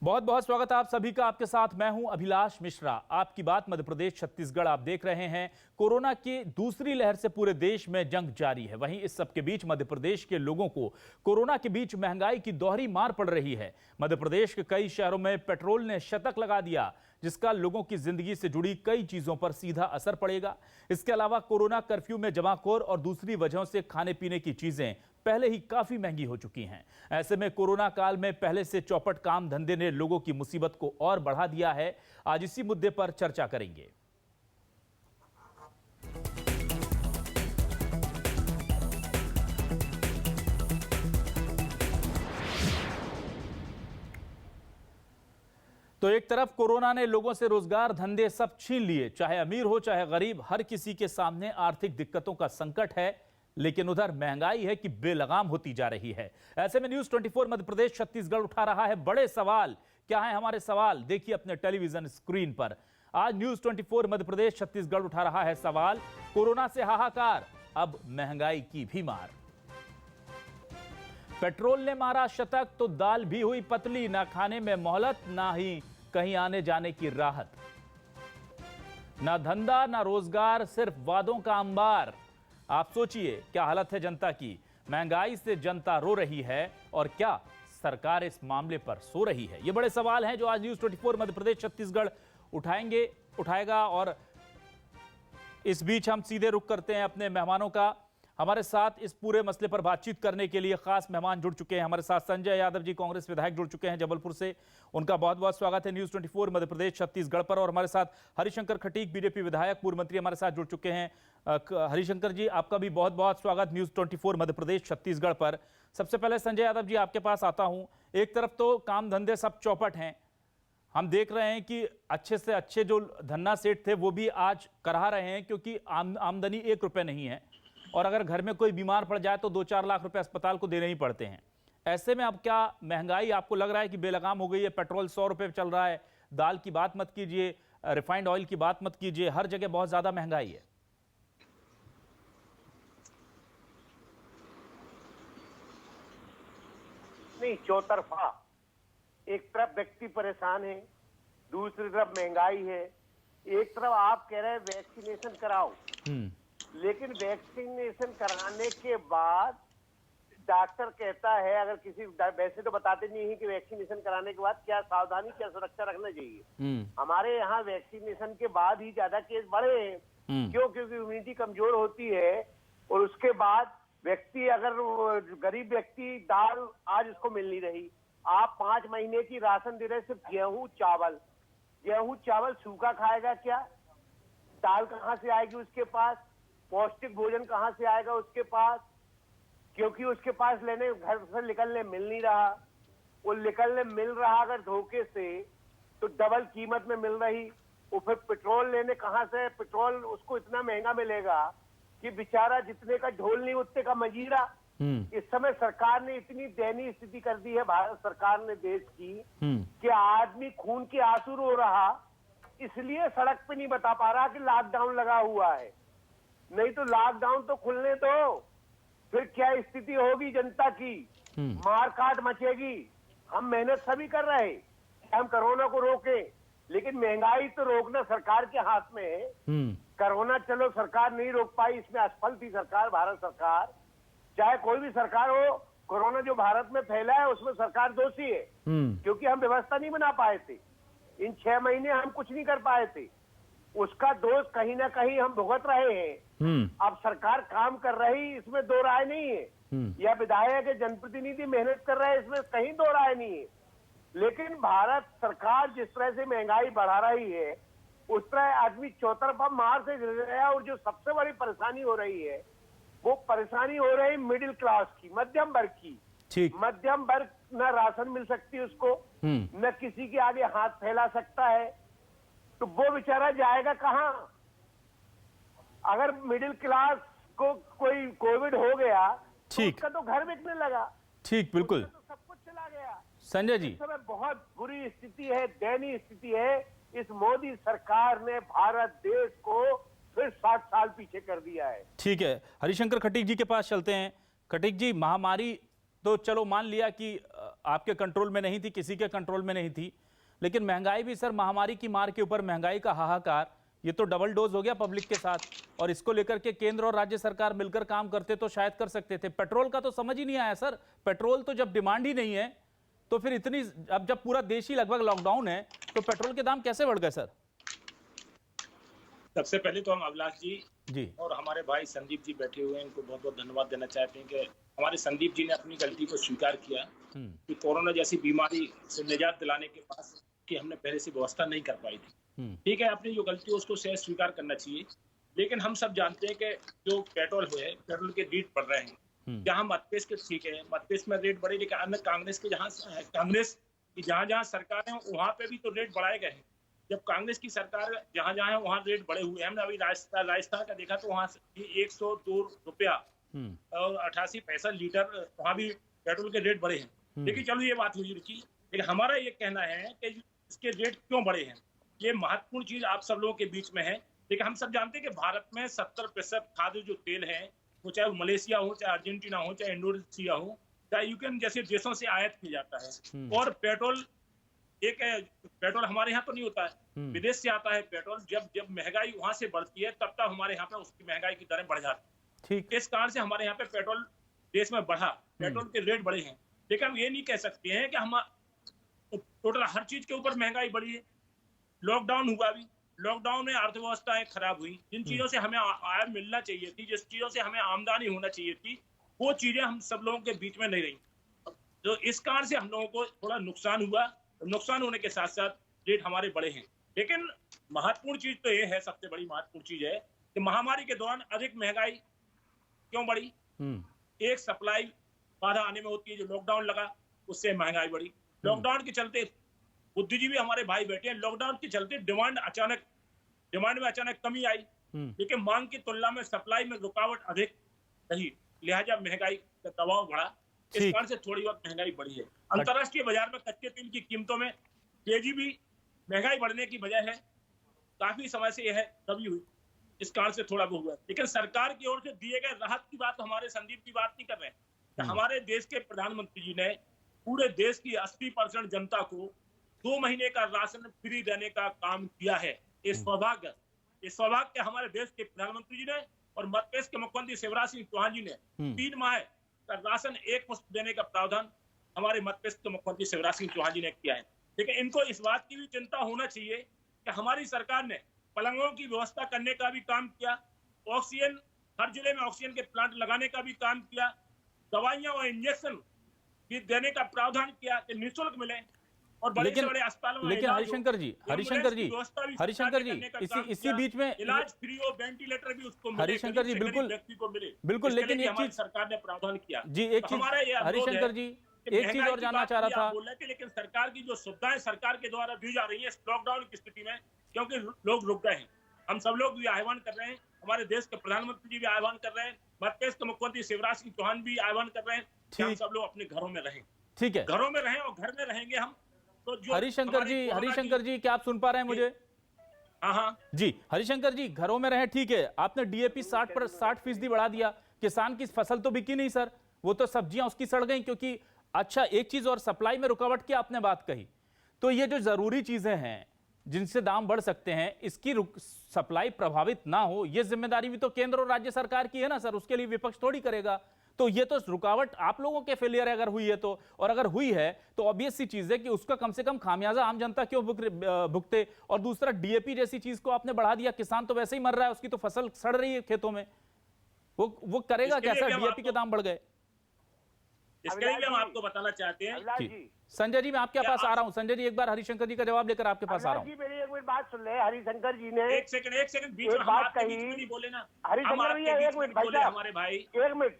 बहुत बहुत स्वागत है आप सभी का। आपके साथ मैं हूं अभिलाष मिश्रा। आपकी बात मध्य प्रदेश छत्तीसगढ़ आप देख रहे हैं। कोरोना की दूसरी लहर से पूरे देश में जंग जारी है। वहीं इस सब के बीच मध्य प्रदेश के लोगों को कोरोना के बीच महंगाई की दोहरी मार पड़ रही है। मध्य प्रदेश के कई शहरों में पेट्रोल ने शतक लगा दिया, जिसका लोगों की जिंदगी से जुड़ी कई चीजों पर सीधा असर पड़ेगा। इसके अलावा कोरोना कर्फ्यू में जमाखोर और दूसरी वजहों से खाने पीने की चीजें पहले ही काफी महंगी हो चुकी हैं। ऐसे में कोरोना काल में पहले से चौपट काम धंधे ने लोगों की मुसीबत को और बढ़ा दिया है। आज इसी मुद्दे पर चर्चा करेंगे। तो एक तरफ कोरोना ने लोगों से रोजगार धंधे सब छीन लिए, चाहे अमीर हो चाहे गरीब, हर किसी के सामने आर्थिक दिक्कतों का संकट है। लेकिन उधर महंगाई है कि बेलगाम होती जा रही है। ऐसे में न्यूज 24 मध्य प्रदेश छत्तीसगढ़ उठा रहा है बड़े सवाल। क्या है हमारे सवाल, देखिए अपने टेलीविजन स्क्रीन पर। आज न्यूज 24 मध्य प्रदेश छत्तीसगढ़ उठा रहा है सवाल, कोरोना से हाहाकार, अब महंगाई की भी मार। पेट्रोल ने मारा शतक तो दाल भी हुई पतली, ना खाने में मोहलत ना ही कहीं आने जाने की राहत। ना धंधा ना रोजगार, सिर्फ वादों का अंबार। आप सोचिए क्या हालत है जनता की। महंगाई से जनता रो रही है और क्या सरकार इस मामले पर सो रही है? ये बड़े सवाल हैं जो आज न्यूज 24 मध्य प्रदेश छत्तीसगढ़ उठाएगा। और इस बीच हम सीधे रुख करते हैं अपने मेहमानों का। हमारे साथ इस पूरे मसले पर बातचीत करने के लिए खास मेहमान जुड़ चुके हैं। हमारे साथ संजय यादव जी, कांग्रेस विधायक, जुड़ चुके हैं जबलपुर से। उनका बहुत बहुत स्वागत है न्यूज 24 मध्य प्रदेश छत्तीसगढ़ पर। और हमारे साथ हरिशंकर खटीक, बीजेपी विधायक, पूर्व मंत्री, हमारे साथ जुड़ चुके हैं। हरिशंकर जी, आपका भी बहुत बहुत स्वागत न्यूज 24 मध्य प्रदेश छत्तीसगढ़ पर। सबसे पहले संजय यादव जी, आपके पास आता हूं। एक तरफ तो काम धंधे सब चौपट हैं, हम देख रहे हैं कि अच्छे से अच्छे जो धन्ना सेठ थे वो भी आज करा रहे हैं, क्योंकि आमदनी 1 रुपये नहीं है। और अगर घर में कोई बीमार पड़ जाए तो 2-4 लाख रुपए अस्पताल को देने ही पड़ते हैं। ऐसे में अब क्या महंगाई आपको लग रहा है कि बेलगाम हो गई है? पेट्रोल 100 रुपए चल रहा है, दाल की बात मत कीजिए, रिफाइंड ऑयल की बात मत कीजिए, हर जगह बहुत ज्यादा महंगाई है। नहीं, चौतरफा। एक तरफ व्यक्ति परेशान है, दूसरी तरफ महंगाई है। एक तरफ आप कह रहे हैं वैक्सीनेशन कराओ, लेकिन वैक्सीनेशन कराने के बाद डॉक्टर कहता है, अगर किसी वैसे तो बताते नहीं है कि वैक्सीनेशन कराने के बाद क्या सावधानी क्या सुरक्षा रखना चाहिए। हमारे यहाँ वैक्सीनेशन के बाद ही ज्यादा केस बढ़े हैं। क्यों? क्योंकि इम्यूनिटी कमजोर होती है। और उसके बाद व्यक्ति, अगर गरीब व्यक्ति, दाल आज उसको मिल नहीं रही, आप 5 महीने की राशन दे रहे, सिर्फ गेहूं चावल सूखा खाएगा क्या? दाल कहाँ से आएगी उसके पास? पौष्टिक भोजन कहाँ से आएगा उसके पास? क्योंकि उसके पास लेने, घर से निकलने मिल नहीं रहा। वो निकलने मिल रहा अगर धोखे से, तो डबल कीमत में मिल रही। वो फिर पेट्रोल लेने कहाँ से? पेट्रोल उसको इतना महंगा मिलेगा कि बेचारा जितने का ढोल नहीं उतने का मजीरा। इस समय सरकार ने इतनी दयनीय स्थिति कर दी है, भारत सरकार ने देश की, कि आदमी खून के आंसू रो रहा, इसलिए सड़क पे नहीं बता पा रहा कि लॉकडाउन लगा हुआ है। नहीं तो लॉकडाउन तो खुलने दो, फिर क्या स्थिति होगी जनता की? मार काट मचेगी। हम मेहनत सभी कर रहे हैं कि हम कोरोना को रोकें, लेकिन महंगाई तो रोकना सरकार के हाथ में है। कोरोना चलो सरकार नहीं रोक पाई, इसमें असफल थी सरकार, भारत सरकार, चाहे कोई भी सरकार हो। कोरोना जो भारत में फैला है उसमें सरकार दोषी है, क्योंकि हम व्यवस्था नहीं बना पाए थे। इन 6 महीने हम कुछ नहीं कर पाए थे, उसका दोष कहीं ना कहीं हम भुगत रहे हैं। अब सरकार काम कर रही, इसमें दो राय नहीं है। या विधायक के जनप्रतिनिधि मेहनत कर रहे हैं, इसमें कहीं दो राय नहीं है। लेकिन भारत सरकार जिस तरह से महंगाई बढ़ा रही है, उस तरह आदमी चौतरफा मार से गिर रहा है। और जो सबसे बड़ी परेशानी हो रही है, वो परेशानी हो रही मिडिल क्लास की, मध्यम वर्ग की। मध्यम वर्ग न राशन मिल सकती है उसको, न किसी के आगे हाथ फैला सकता है, तो वो बेचारा जाएगा कहां? अगर मिडिल क्लास को कोई कोविड हो गया तो उसका तो घर बिकने लगा। ठीक, बिल्कुल, तो सब कुछ चला गया। संजय जी, इस समय बहुत बुरी स्थिति है, दयनीय स्थिति है। इस मोदी सरकार ने भारत देश को फिर 60 साल पीछे कर दिया है। ठीक है, हरिशंकर खटीक जी के पास चलते हैं। खटीक जी, महामारी तो चलो मान लिया कि आपके कंट्रोल में नहीं थी, किसी के कंट्रोल में नहीं थी, लेकिन महंगाई भी सर, महामारी की मार के ऊपर महंगाई का हाहाकार, ये तो डबल डोज हो गया पब्लिक के साथ। और इसको लेकर के केंद्र और राज्य सरकार मिलकर काम करते तो शायद कर सकते थे। पेट्रोल का तो समझ ही नहीं आया सर, पेट्रोल तो जब डिमांड ही नहीं है तो फिर इतनी, अब जब पूरा देश ही लगभग लॉकडाउन है तो पेट्रोल के दाम कैसे बढ़ गए सर? सबसे पहले तो हम अभिलाष जी और हमारे भाई संदीप जी बैठे हुए हैं, इनको बहुत बहुत धन्यवाद देना चाहते हैं कि हमारे संदीप जी ने अपनी गलती को स्वीकार किया कि कोरोना जैसी बीमारी से निजात दिलाने के पास कि हमने पहले से व्यवस्था नहीं कर पाई थी। ठीक है, अपनी जो गलती है उसको स्वीकार करना चाहिए, लेकिन हम सब जानते हैं कि जो पेट्रोल के रेट बढ़ रहे हैं, जहाँ मतपेश के ठीक है, मतपेश में रेट बढ़े, लेकिन अन्य कांग्रेस की जहाँ सरकार है वहां पे भी तो रेट बढ़ाए गए हैं। जब कांग्रेस की सरकार जहाँ है वहाँ रेट बढ़े हुए हैं। हमने अभी राजस्थान का देखा तो वहाँ 102 रुपया और 88 पैसा लीटर वहाँ भी पेट्रोल के रेट बढ़े हैं। लेकिन चलो ये बात हुई रुकी, लेकिन हमारा ये कहना है कि इसके रेट क्यों बढ़े हैं, ये महत्वपूर्ण चीज आप सब लोगों के बीच में है। लेकिन हम सब जानते हैं कि भारत में 70% खाद्य जो तेल है, वो चाहे मलेशिया हो, चाहे अर्जेंटीना हो, चाहे इंडोनेशिया हो, चाहे यूक्रेन जैसे देशों से आयात किया जाता है। और पेट्रोल हमारे यहाँ तो नहीं होता है, विदेश से आता है पेट्रोल। जब महंगाई वहां से बढ़ती है तब तक हमारे यहाँ पे उसकी महंगाई की दरें बढ़ जाती है। इस कारण से हमारे यहाँ पे पेट्रोल देश में बढ़ा, पेट्रोल के रेट बढ़े हैं। लेकिन हम ये नहीं कह सकते हैं कि हम टोटल हर चीज के ऊपर महंगाई बढ़ी है। लॉकडाउन हुआ, भी लॉकडाउन में अर्थव्यवस्था खराब हुई। जिन चीजों से हमें आय मिलना चाहिए थी, जिस चीजों से हमें आमदनी होना चाहिए थी, वो चीजें हम सब लोगों के बीच में नहीं रही। तो इस कारण से हम लोगों को थोड़ा नुकसान हुआ। नुकसान होने के साथ साथ रेट हमारे बढ़े हैं। लेकिन महत्वपूर्ण चीज तो ये है, सबसे बड़ी महत्वपूर्ण चीज है कि महामारी के दौरान अधिक महंगाई क्यों बढ़ी। एक सप्लाई बाधा आने में होती है, जो लॉकडाउन लगा उससे महंगाई बढ़ी। लॉकडाउन के चलते बुद्धिजीवी हमारे भाई बैठे हैं, लॉकडाउन के चलते डिमांड में अचानक कमी आई, लेकिन मांग की तुलना में सप्लाई में रुकावट अधिक रही, लिहाजा महंगाई का दबाव बढ़ा। इस कारण से थोड़ी बहुत महंगाई बढ़ी है। अंतर्राष्ट्रीय बाजार में कच्चे तेल की कीमतों में तेजी भी महंगाई बढ़ने की वजह है, काफी समय से यह दबी हुई, इस कारण से थोड़ा वो हुआ। लेकिन सरकार की ओर से दिए गए राहत की बात हमारे संदीप की बात नहीं कर रहे हैं। हमारे देश के प्रधानमंत्री जी ने पूरे देश की 80% जनता को 2 महीने का राशन फ्री देने का काम किया है। ये सौभाग्य हमारे देश के प्रधानमंत्री जी ने और मध्य प्रदेश के मुख्यमंत्री शिवराज सिंह चौहान जी ने 3 माह का राशन एक मुश्त देने का प्रावधान हमारे मध्य प्रदेश के मुख्यमंत्री शिवराज सिंह चौहान जी ने किया है। लेकिन इनको इस बात की भी चिंता होना चाहिए कि हमारी सरकार ने पलंगों की व्यवस्था करने का भी काम किया, ऑक्सीजन हर जिले में ऑक्सीजन के प्लांट लगाने का भी काम किया, दवाइयां और इंजेक्शन भी देने का प्रावधान किया कि निःशुल्क मिले। और बड़े से बड़े अस्पतालों में लेकिन हरिशंकर जी इसी बीच में इलाज फ्री हो, वेंटिलेटर भी उसको मिले, हरिशंकर जी व्यक्ति को मिले। बिल्कुल, लेकिन एक चीज सरकार ने प्रावधान किया जी, एक चीज हरिशंकर जी एक चीज और जानना चाह रहा था। बोल रहे थे, लेकिन सरकार की जो सुविधाएं सरकार के द्वारा दी जा रही है लॉकडाउन की स्थिति में, क्योंकि लोग रुक गए हैं, हम सब लोग भी आह्वान कर रहे हैं, हमारे देश के प्रधानमंत्री जी भी आह्वान कर रहे हैं, मध्य प्रदेश के मुख्यमंत्री शिवराज सिंह चौहान भी आह्वान कर रहे हैं कि हम सब लोग अपने घरों में रहें। ठीक है, घरों में रहें और घर में रहेंगे हम। तो जो हरिशंकर जी क्या आप सुन पा रहे हैं मुझे? हाँ जी, हरिशंकर जी घरों में रहें, ठीक है। आपने डीएपी 60% बढ़ा दिया, किसान की फसल तो बिकी नहीं सर, वो तो सब्जियां उसकी सड़ गई। क्योंकि अच्छा एक चीज और, सप्लाई में रुकावट की आपने बात कही, तो ये जो जरूरी चीजें हैं जिनसे दाम बढ़ सकते हैं, इसकी सप्लाई प्रभावित ना हो, ये जिम्मेदारी भी तो केंद्र और राज्य सरकार की है ना सर, उसके लिए विपक्ष थोड़ी करेगा। तो ये तो रुकावट आप लोगों के फेलियर है अगर हुई है तो, और अगर हुई है तो ऑब्वियस सी चीज है कि उसका कम से कम खामियाजा आम जनता क्यों भुगते। और दूसरा, डीएपी जैसी चीज को आपने बढ़ा दिया, किसान तो वैसे ही मर रहा है, उसकी तो फसल सड़ रही है खेतों में, वो करेगा क्या सर? डीएपी के दाम बढ़ गए। इसके लिए हम आपको बताना चाहते हैं। संजय जी मैं आपके पास आ रहा हूं। संजय जी एक बार हरिशंकर जी का जवाब लेकर आपके पास आ रहा हूं। मेरी एक मिनट बात सुन ले। हरिशंकर जी ने एक सेकंड बीच में बात कही, नहीं बोले ना हरिशंकर भैया, एक मिनट भाई साहब, हमारे भाई एक मिनट,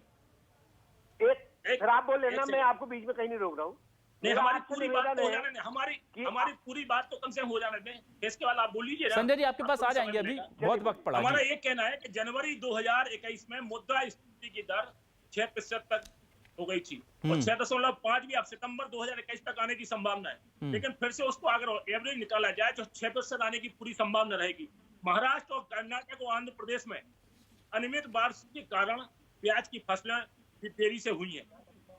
एक आप बोल लेना, मैं आपको बीच में कहीं नहीं रोक रहा हूँ। नहीं, हमारी पूरी बात तो हो जाने दें, हमारी पूरी बात तो कम से कम हो जाने दें। इसके बाद आप बोल लीजिए। संजय जी आपके पास आ जाएंगे, अभी बहुत वक्त पड़ा। हमारा ये कहना है कि जनवरी 2021 में मुद्रास्फीति की दर 6% तक हो गई थी और 6.5 भी अब सितंबर 2021 तक आने की संभावना है। लेकिन फिर से उसको अगर एवरेज निकाला जाए तो 6% आने की पूरी संभावना रहेगी। महाराष्ट्र और कर्नाटक और आंध्र प्रदेश में अनियमित बारिश के कारण प्याज की फसलें भी देरी से हुई हैं,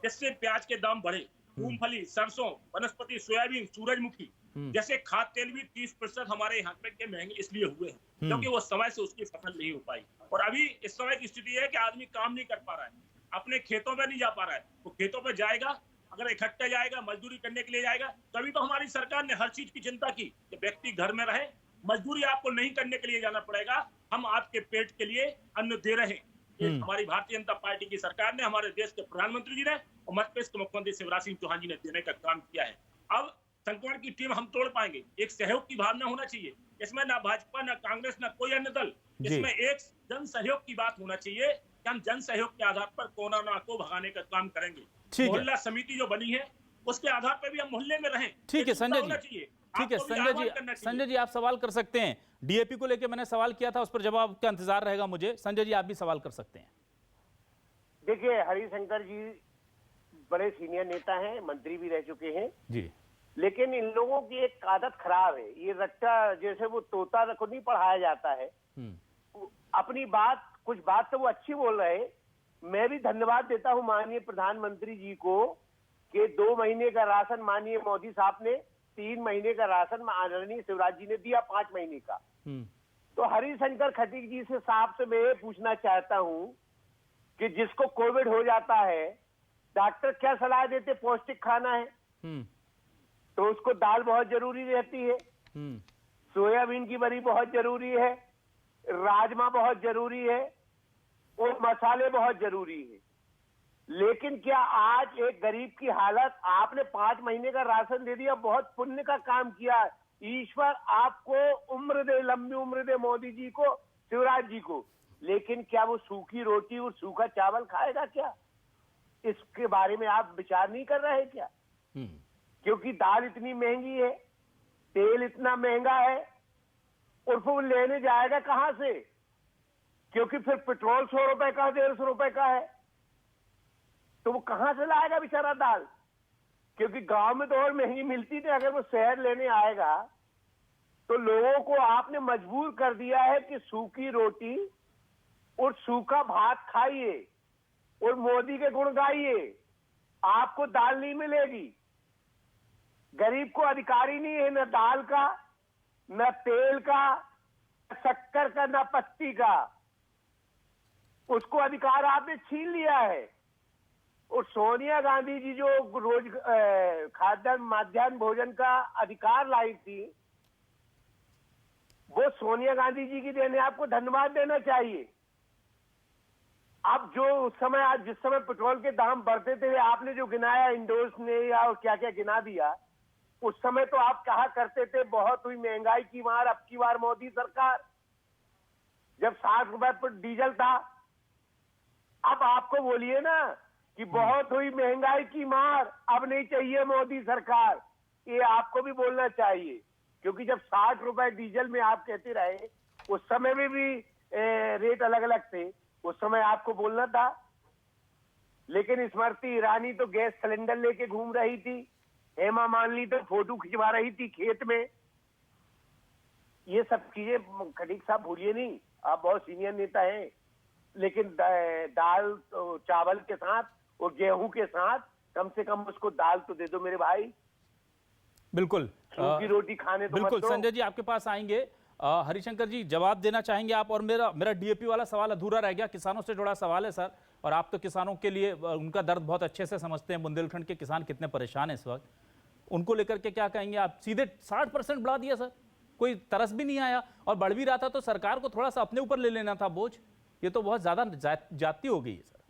जिससे प्याज के दाम बढ़े। मूंगफली, सरसों, वनस्पति, सोयाबीन, सूरजमुखी जैसे खाद्य तेल भी 30% हमारे यहाँ पे के महंगे इसलिए हुए हैं क्योंकि वो समय से उसकी फसल नहीं हो पाई। और अभी इस समय की स्थिति है कि आदमी काम नहीं कर पा रहा है, अपने खेतों में नहीं जा पा रहा है। वो खेतों पे जाएगा, अगर इकट्ठा जाएगा, मजदूरी करने के लिए जाएगा, तभी तो हमारी सरकार ने हर चीज की चिंता की कि व्यक्ति घर में रहे, मजदूरी आपको नहीं करने के लिए जाना पड़ेगा, हम आपके पेट के लिए अन्न दे रहे हैं। हमारी भारतीय जनता पार्टी की सरकार ने, हमारे देश के प्रधानमंत्री जी ने और मध्य प्रदेश के मुख्यमंत्री शिवराज सिंह चौहान जी ने देने का काम किया है। अब संक्रमण की टीम हम तोड़ पाएंगे। एक सहयोग की भावना होना चाहिए, इसमें ना भाजपा, ना कांग्रेस, ना कोई अन्य दल, इसमें एक जन सहयोग की बात होना चाहिए कि हम जन सहयोग के आधार पर कोरोना को भगाने का काम करेंगे। मोहल्ला समिति जो बनी है उसके आधार पर भी हम मोहल्ले में रहें। ठीक है संजय जी, ठीक है संजय जी आप सवाल कर सकते हैं। डीएपी को लेकर मैंने सवाल किया था, उस पर जवाब का इंतजार रहेगा मुझे। संजय जी आप भी सवाल कर सकते हैं। देखिए हरिशंकर जी बड़े सीनियर नेता हैं, मंत्री भी रह चुके हैं जी, लेकिन इन लोगों की एक आदत खराब है। ये रट्टा जैसे वो तोता को नहीं पढ़ाया जाता है, अपनी बात, कुछ बात तो वो अच्छी बोल रहे हैं। मैं भी धन्यवाद देता हूं माननीय प्रधानमंत्री जी को कि 2 महीने का राशन माननीय मोदी साहब ने, 3 महीने का राशन आदरणीय शिवराज जी ने दिया, 5 महीने का। तो हरिशंकर खटीक जी से साहब से मैं ये पूछना चाहता हूं कि जिसको कोविड हो जाता है, डॉक्टर क्या सलाह देते? पौष्टिक खाना है तो उसको दाल बहुत जरूरी रहती है, सोयाबीन की बड़ी बहुत जरूरी है, राजमा बहुत जरूरी है और मसाले बहुत जरूरी है। लेकिन क्या आज एक गरीब की हालत, आपने 5 महीने का राशन दे दिया, बहुत पुण्य का काम किया, ईश्वर आपको उम्र दे, लंबी उम्र दे मोदी जी को, शिवराज जी को। लेकिन क्या वो सूखी रोटी और सूखा चावल खाएगा क्या? इसके बारे में आप विचार नहीं कर रहे क्या? क्योंकि दाल इतनी महंगी है, तेल इतना महंगा है, और फिर लेने जाएगा कहां से? क्योंकि फिर पेट्रोल 100 रुपए का, 150 रुपए का है, तो वो कहां से लाएगा बेचारा दाल? क्योंकि गांव में तो और महंगी मिलती थी, अगर वो शहर लेने आएगा तो लोगों को आपने मजबूर कर दिया है कि सूखी रोटी और सूखा भात खाइए और मोदी के गुण गाइए, आपको दाल नहीं मिलेगी। गरीब को अधिकार ही नहीं है न दाल का, न तेल का, न शक्कर का, न पत्ती का। उसको अधिकार आपने छीन लिया है। और सोनिया गांधी जी जो रोज खाद्यान्न मध्याह्न भोजन का अधिकार लाई थी, वो सोनिया गांधी जी की देने आपको धन्यवाद देना चाहिए। अब जो उस समय, आज जिस समय पेट्रोल के दाम बढ़ते थे, आपने जो गिनाया इंडोस ने या क्या क्या गिना दिया, उस समय तो आप कहा करते थे बहुत हुई महंगाई की मार, अब की बार मोदी सरकार, जब 60 रुपए पर डीजल था। अब आपको बोलिए ना कि बहुत हुई महंगाई की मार, अब नहीं चाहिए मोदी सरकार, ये आपको भी बोलना चाहिए। क्योंकि जब 60 रुपए डीजल में आप कहते रहे, उस समय में भी रेट अलग अलग थे, उस समय आपको बोलना था। लेकिन स्मृति ईरानी तो गैस सिलेंडर लेके घूम रही थी, हेमा मालिनी तो फोटो खिंचवा रही थी खेत में। ये सब चीजें खटीक साहब भूलिए नहीं, आप बहुत सीनियर नेता हैं, लेकिन दाल चावल के साथ और गेहूं के साथ कम से कम उसको दाल तो दे दो मेरे भाई। बिल्कुल, सूखी रोटी खाने तो बिल्कुल। संजय जी आपके पास आएंगे। हरिशंकर जी जवाब देना चाहेंगे आप? और मेरा डीएपी वाला सवाल अधूरा रह गया, किसानों से जुड़ा सवाल है सर, और आप तो किसानों के लिए उनका दर्द बहुत अच्छे से समझते हैं। बुंदेलखंड के किसान कितने परेशान हैं इस वक्त, उनको लेकर के क्या कहेंगे आप? सीधे 60% बढ़ा दिया सर, कोई तरस भी नहीं आया, और बढ़ भी रहा था तो सरकार को थोड़ा सा अपने ऊपर ले लेना था बोझ। ये तो बहुत ज्यादा जाती हो गई है सर।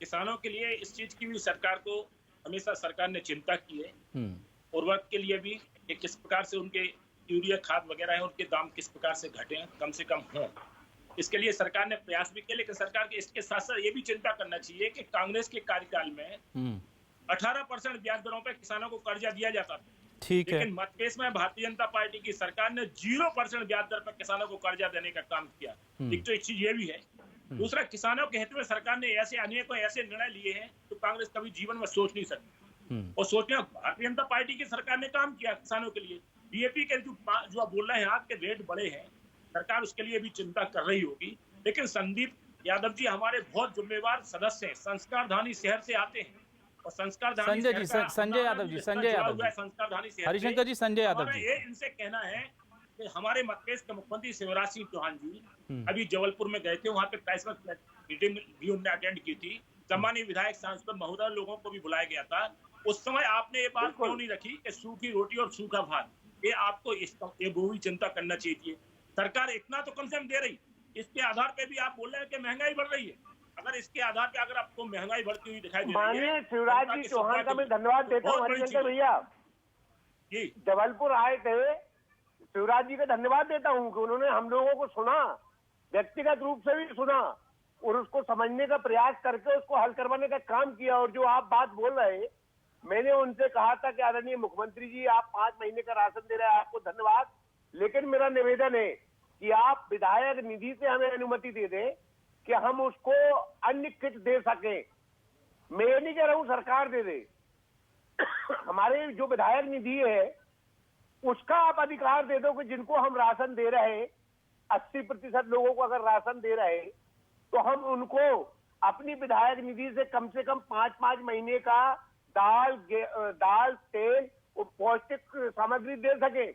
किसानों के लिए इस चीज की भी सरकार को हमेशा सरकार ने चिंता की है। उर्वरक के लिए भी कि किस प्रकार से उनके यूरिया खाद वगैरह है, उनके दाम किस प्रकार से घटे, कम से कम हों, इसके लिए सरकार ने प्रयास भी किए। लेकिन सरकार के इसके साथ साथ ये भी चिंता करना चाहिए कि कांग्रेस के कार्यकाल में 18% ब्याज दरों पर किसानों को कर्जा दिया जाता था। ठीक है। लेकिन मध्य प्रदेश में भारतीय जनता पार्टी की सरकार ने 0% ब्याज दर पर किसानों को कर्जा देने का काम किया। एक तो एक चीज ये भी है, दूसरा किसानों के हित में सरकार ने ऐसे अनेकों ऐसे निर्णय लिए हैं तो कांग्रेस कभी जीवन में सोच नहीं सकती। और सोचना, भारतीय जनता पार्टी की सरकार ने काम किया किसानों के लिए। डीएपी के जो आप बोल रहे हैं आपके रेट बड़े हैं, सरकार उसके लिए भी चिंता कर रही होगी। लेकिन संदीप यादव जी हमारे बहुत जिम्मेवार सदस्य हैं, संस्कारधानी शहर से आते हैं, और संस्कार संजय जी, संजय यादव जी, संजय यादव जी, संस्कारधानी से हरिशंकर जी, संजय यादव जी, ये इनसे कहना है कि हमारे मध्य प्रदेश के मुख्यमंत्री शिवराज सिंह चौहान जी अभी जबलपुर में गए थे, वहां पे क्राइसमस मीटिंग भी उन्होंने अटेंड की थी। सम्मानीय विधायक सांसद महोदय लोगों को भी बुलाया गया था। उस समय आपने ये बात क्यों नहीं रखी कि सूखी रोटी और सूखा भात, ये आपको ये भी चिंता करना चाहिए। सरकार इतना तो कम से कम दे रही, इसके आधार पे भी आप बोल रहे हैं कि महंगाई बढ़ रही है। अगर इसके आधार पे अगर आपको महंगाई बढ़ती हुई दिखाई दे रही है, माननीय शिवराज जी चौहान का मैं धन्यवाद देता हूँ। हरिशंकर भैया जबलपुर आए थे, शिवराज जी का धन्यवाद देता हूँ कि उन्होंने हम लोगों को सुना, व्यक्तिगत रूप से भी सुना और उसको समझने का प्रयास करके उसको हल करवाने का काम किया। और जो आप बात बोल रहे हैं, मैंने उनसे कहा था कि आदरणीय मुख्यमंत्री जी, आप 5 महीने का राशन दे रहे हैं, आपको धन्यवाद, लेकिन मेरा निवेदन है कि आप विधायक निधि से हमें अनुमति दे दें कि हम उसको अन्य किट दे सकें। मैं ये नहीं कह रहा हूं सरकार दे दे, हमारे जो विधायक निधि है उसका आप अधिकार दे दो कि जिनको हम राशन दे रहे हैं, 80% लोगों को अगर राशन दे रहे हैं, तो हम उनको अपनी विधायक निधि से कम 5 महीने का दाल, तेल और पौष्टिक सामग्री दे सके।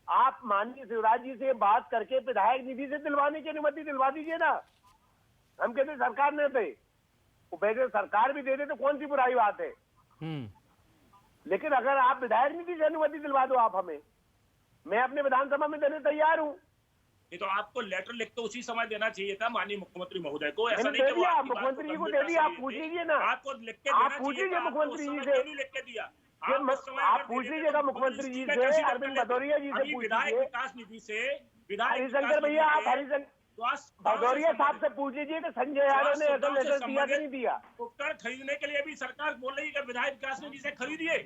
आप माननीय शिवराज जी से बात करके विधायक निधि से दिलवाने की अनुमति दिलवा दीजिए ना। हम कहते सरकार ने दे, वैसे सरकार भी दे दे तो कौन सी बुराई बात है। लेकिन अगर आप विधायक निधि से अनुमति दिलवा दो आप हमें, मैं अपने विधानसभा में देने तैयार हूँ। नहीं तो आपको लेटर लिख के उसी समय देना चाहिए था माननीय मुख्यमंत्री महोदय को। ऐसा नहीं कि आप मुख्यमंत्री जी को दे दिया, आप पूछ लीजिए ना, आपको लिख के आप पूछ लीजिए मुख्यमंत्री जी से, लिख के दिया आप पूछ लीजिएगा मुख्यमंत्री जी से, अरविंद भदौरिया जी से विधायक विकास निधि से, हरिशंकर भैया, आप हरिशंकर भदौरिया साहब से पूछ लीजिए कि संजय यादव ने ऐसा लेटर दिया कि नहीं दिया। उपकरण खरीदने के लिए भी सरकार बोल रही है कि विधायक विकास निधि से खरीदिए।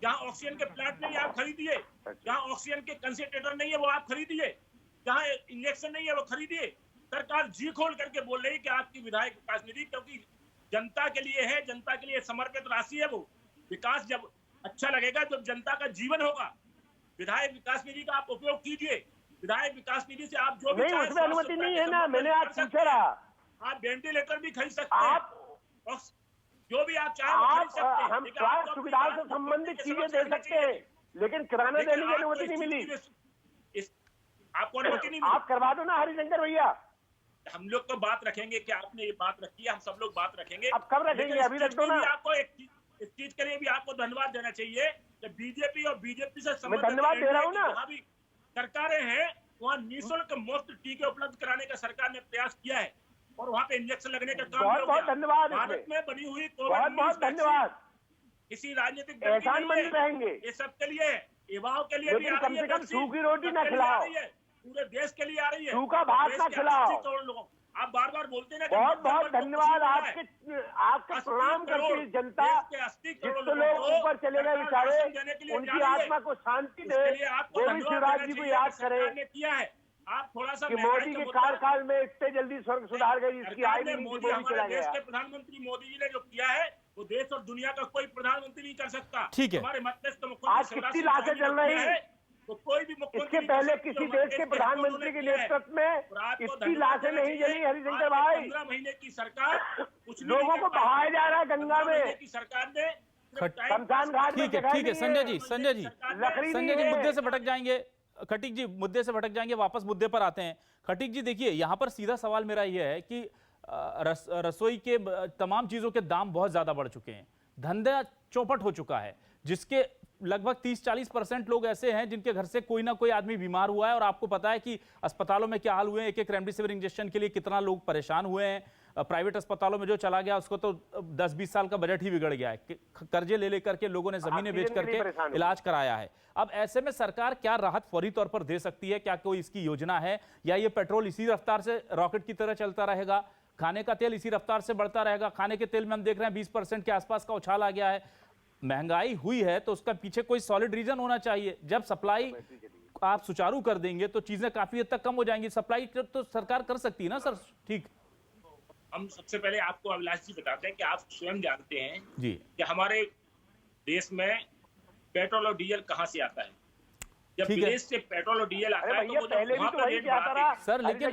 जहाँ ऑक्सीजन के प्लांट नहीं है आप खरीदिए, जहाँ ऑक्सीजन के कंसेंट्रेटर नहीं है वो आप खरीदिए, जहाँ इंजेक्शन नहीं है वो खरीदिए। सरकार जी खोल करके बोल रही है कि आपकी विधायक विकास निधि, क्योंकि जनता के लिए है, जनता के लिए समर्पित राशि है। वो विकास जब अच्छा लगेगा जब जनता का जीवन होगा। विधायक विकास निधि का आप उपयोग कीजिए। विधायक विकास निधि से आप जो भी नहीं, उसमें अनुमति नहीं है ना, मैंने आज पूछा रहा। आप वेंटिलेटर भी खरीद सकते हैं, आप जो भी आप चाहें हम स्वास्थ्य सुविधाओं से संबंधित चीजें दे सकते हैं, लेकिन किराना देने की अनुमति नहीं मिली। आपको अनुमति नहीं मिली, आप करवा दो ना हरिशंकर भैया। हम लोग तो बात रखेंगे कि आपने ये बात रखी है, हम सब लोग बात रखेंगे। अब कब रखेंगे, अभी रख दो ना। आपको इस चीज के लिए भी आपको धन्यवाद देना चाहिए कि बीजेपी और बीजेपी से संबंधित धन्यवाद दे रहा हूँ ना। जहाँ भी सरकारें हैं वहाँ निःशुल्क मुफ्त टीके उपलब्ध कराने का सरकार ने प्रयास किया है और वहाँ पे इंजेक्शन लगने का काम बहुत बहुत धन्यवाद। भारत में बनी हुई बहुत बहुत धन्यवाद। किसी राजनीतिक एहसान मंद रहेंगे, ये सबके लिए है, युवाओं के लिए भी आ रही है, कम से कम सूखी रोटी ना खिलाओ, पूरे देश के लिए आ रही है, सूखा भात ना खिलाओ। आप बार बार बोलते हैं। बहुत बहुत धन्यवाद आपके प्रणाम करती है जनता। जितने लोग ऊपर चले गए बेचारे, उनकी आत्मा को शांति दे, वो भी शिवराज जी को याद करे किया है। आप थोड़ा सा कि मोदी के कार्यकाल में इतने जल्दी स्वर्ग सुधार गई, इसकी आय नहीं मोदी चला गया। देश के प्रधानमंत्री मोदी जी ने जो किया है वो देश और दुनिया का कोई प्रधानमंत्री नहीं कर सकता। ठीक है, हमारे मध्य आज कितनी लाशें चल रही है, तो कोई भी इसके पहले किसी देश के प्रधानमंत्री के नेतृत्व में इतनी लाशें नहीं जली। हरिशंकर भाई, 15 महीने की सरकार कुछ लोगों को बहाया जा रहा है गंगा में, की सरकार ने शमशान घाट में। ठीक है संजय जी, संजय जी मुद्दे से भटक जाएंगे, खटीक जी मुद्दे से भटक जाएंगे, वापस मुद्दे पर आते हैं। खटीक जी देखिए, यहां पर सीधा सवाल मेरा यह है कि रसोई के तमाम चीजों के दाम बहुत ज्यादा बढ़ चुके हैं, धंधा चौपट हो चुका है, जिसके लगभग 30-40% लोग ऐसे हैं जिनके घर से कोई ना कोई आदमी बीमार हुआ है। और आपको पता है कि अस्पतालों में क्या हाल हुए हैं, एक रेमडेसिविर इंजेक्शन के लिए कितना लोग परेशान हुए हैं। प्राइवेट अस्पतालों में जो चला गया उसको तो 10-20 साल का बजट ही बिगड़ गया है, कर्जे ले लेकर के लोगों ने जमीनें बेच करके इलाज कराया है। अब ऐसे में सरकार क्या राहत फौरी तौर पर दे सकती है, क्या कोई इसकी योजना है, या ये पेट्रोल इसी रफ्तार से रॉकेट की तरह चलता रहेगा, खाने का तेल इसी रफ्तार से बढ़ता रहेगा? खाने के तेल में हम देख रहे हैं 20% के आसपास का उछाल आ गया है। महंगाई हुई है तो उसका पीछे कोई सॉलिड रीजन होना चाहिए। जब सप्लाई आप सुचारू कर देंगे तो चीजें काफी हद तक कम हो जाएंगी। सप्लाई तो सरकार कर सकती है ना सर। ठीक, हम सबसे पहले आपको अभिलाष जी बताते हैं कि आप स्वयं जानते हैं जी कि हमारे देश में पेट्रोल और डीजल कहां से आता है। जब विदेश से पेट्रोल और डीजल आता है तो वो पहले भी तो वही आता रहा सर, लेकिन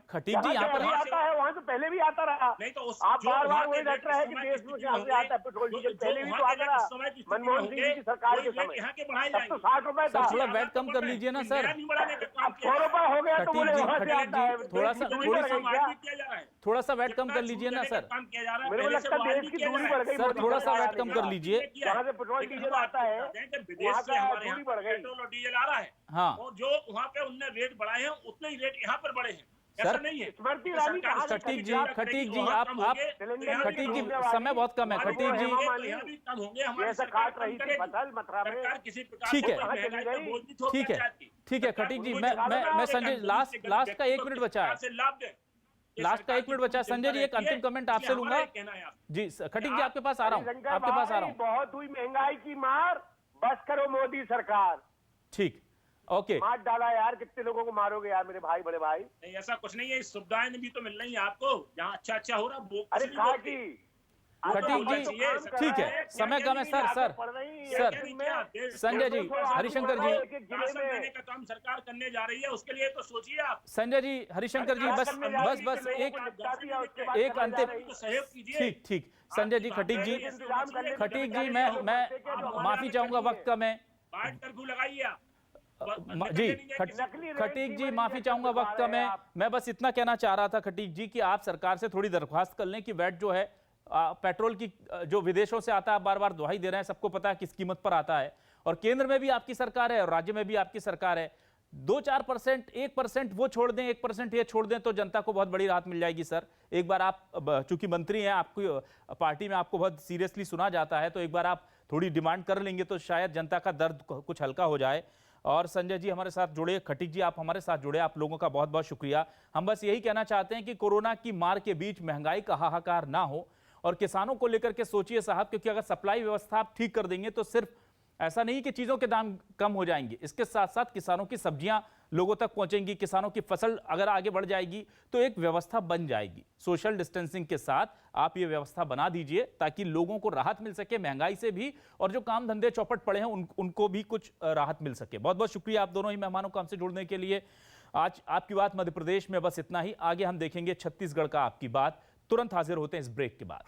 खटीक जी यहाँ पर आता है, वहाँ तो पहले भी आता रहा। नहीं तो आप बार-बार वही रट रहे हैं कि देश में यहाँ से आता है पेट्रोल डीजल, पहले भी तो आता रहा मनमोहन सिंह जी की सरकार के समय। यहाँ के बढ़ाए तब तो 60 रुपए था। थोड़ा वैट कम कर लीजिए ना सर। अब 100 रुपए हो गया तो बोले वहाँ से आता है। थोड़ा सा वैट कम कर लीजिए ना सर। मेरे को लगता है देश की दूरी बढ़ गई। सर थोड़ा सा वैट कम कर लीजिए। जहाँ से पेट्रोल डीजल आता है विदेश से हमारे यहाँ पेट्रोल और डीजल आ रहा है, हाँ, और जो वहाँ पे उनने रेट बढ़ाए हैं उतने ही रेट यहाँ पर बढ़े हैं। सर नहीं है स्मृति ईरानी कहाँ गई? खटीक जी आप खटीक जी समय बहुत कम है। खटीक जी कम होंगे, ऐसा काट रही थी फसल मथुरा में। किसी ठीक है ठीक है खटीक जी, मैं संजय लास्ट का 1 मिनट बचा है, लास्ट का 1 मिनट बचा। संजय जी एक अंतिम कमेंट आपसे लूंगा जी। खटीक जी आपके पास आ रहा हूँ। बहुत हुई महंगाई की मार, बस करो मोदी सरकार। ठीक, ओके। मार डाला यार, कितने लोगों को मारोगे यार मेरे भाई, बड़े भाई। नहीं ऐसा कुछ नहीं है, इस सुविधाएं भी तो मिल रही है आपको, जहाँ अच्छा हो रहा वो। अरे कहा की खटीक जी ठीक है, समय कम है सर संजय जी, हरिशंकर जी देने का काम सरकार करने जा रही है, उसके लिए तो सोचिए आप। संजय जी, हरिशंकर जी बस एक अंतिम सहयोग कीजिए। ठीक संजय जी, खटीक जी मैं माफी चाहूंगा, वक्त कम है कर्फ्यू लगाइए आप जी। खटीक जी माफी चाहूंगा, वक्त कम है। मैं बस इतना कहना चाह रहा था खटीक जी कि आप सरकार से थोड़ी दरख्वास्त कर लें कि वैट जो है पेट्रोल की जो विदेशों से आता है, आप बार बार दुहाई दे रहे हैं, सबको पता है किस कीमत पर आता है, और केंद्र में भी आपकी सरकार है और राज्य में भी आपकी सरकार है। 2-4%, 1% वो छोड़ दें, 1% ये छोड़ दें तो जनता को बहुत बड़ी राहत मिल जाएगी सर। एक बार आप चूंकि मंत्री हैं, आपकी पार्टी में आपको बहुत सीरियसली सुना जाता है, तो एक बार आप थोड़ी डिमांड कर लेंगे तो शायद जनता का दर्द कुछ हल्का हो जाए। और संजय जी हमारे साथ जुड़े, खटीक जी आप हमारे साथ जुड़े, आप लोगों का बहुत बहुत शुक्रिया। हम बस यही कहना चाहते हैं कि कोरोना की मार के बीच महंगाई का हाहाकार ना हो, और किसानों को लेकर के सोचिए साहब, क्योंकि अगर सप्लाई व्यवस्था आप ठीक कर देंगे तो सिर्फ ऐसा नहीं कि चीजों के दाम कम हो जाएंगे, इसके साथ साथ किसानों की सब्जियां लोगों तक पहुंचेंगी, किसानों की फसल अगर आगे बढ़ जाएगी तो एक व्यवस्था बन जाएगी। सोशल डिस्टेंसिंग के साथ आप ये व्यवस्था बना दीजिए ताकि लोगों को राहत मिल सके महंगाई से भी, और जो काम धंधे चौपट पड़े हैं उनको भी कुछ राहत मिल सके। बहुत बहुत शुक्रिया आप दोनों ही मेहमानों को हमसे जुड़ने के लिए। आज आपकी बात मध्य प्रदेश में बस इतना ही, आगे हम देखेंगे छत्तीसगढ़ का आपकी बात। तुरंत हाजिर होते हैं इस ब्रेक के बाद।